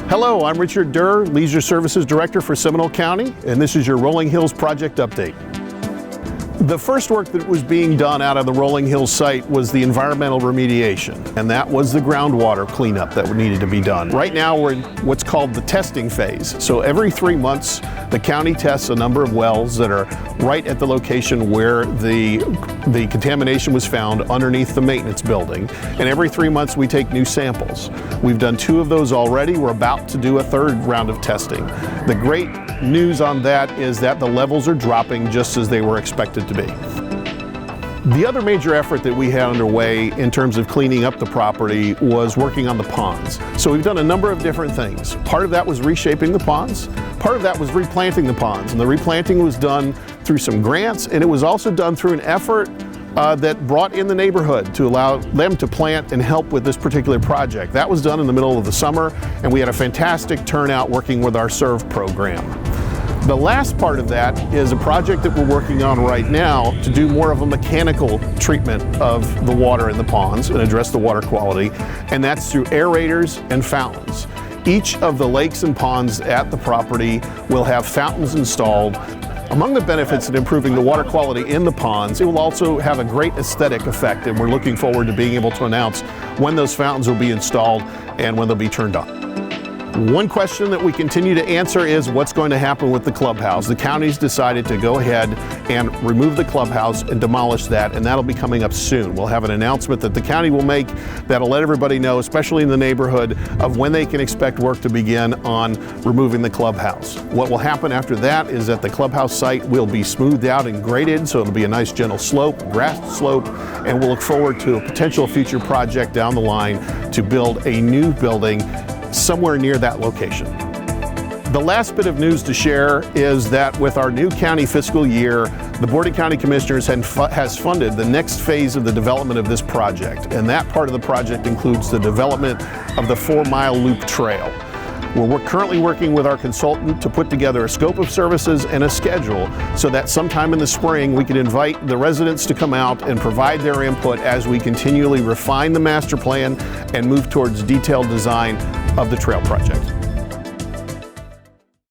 Hello, I'm Richard Durr, Leisure Services Director for Seminole County, and this is your Rolling Hills Project Update. The first work that was being done out of the Rolling Hills site was the environmental remediation, and that was the groundwater cleanup that needed to be done. Right now we're in what's called the testing phase. So every 3 months the county tests a number of wells that are right at the location where the contamination was found underneath the maintenance building. And every 3 months we take new samples. We've done 2 of those already. We're about to do a 3rd round of testing. The great news on that is that the levels are dropping just as they were expected to be. The other major effort that we had underway in terms of cleaning up the property was working on the ponds. So we've done a number of different things. Part of that was reshaping the ponds. Part of that was replanting the ponds. And the replanting was done through some grants, and it was also done through an effort that brought in the neighborhood to allow them to plant and help with this particular project. That was done in the middle of the summer, and we had a fantastic turnout working with our SERVE program. The last part of that is a project that we're working on right now to do more of a mechanical treatment of the water in the ponds and address the water quality, and that's through aerators and fountains. Each of the lakes and ponds at the property will have fountains installed. Among the benefits of improving the water quality in the ponds, it will also have a great aesthetic effect, and we're looking forward to being able to announce when those fountains will be installed and when they'll be turned on. One question that we continue to answer is what's going to happen with the clubhouse. The county's decided to go ahead and remove the clubhouse and demolish that, and that'll be coming up soon. We'll have an announcement that the county will make that'll let everybody know, especially in the neighborhood, of when they can expect work to begin on removing the clubhouse. What will happen after that is that the clubhouse site will be smoothed out and graded, so it'll be a nice gentle slope, grassed slope, and we'll look forward to a potential future project down the line to build a new building somewhere near that location. The last bit of news to share is that with our new county fiscal year, the Board of County Commissioners has funded the next phase of the development of this project, and that part of the project includes the development of the 4-mile loop trail. We're currently working with our consultant to put together a scope of services and a schedule so that sometime in the spring we can invite the residents to come out and provide their input as we continually refine the master plan and move towards detailed design of the trail project.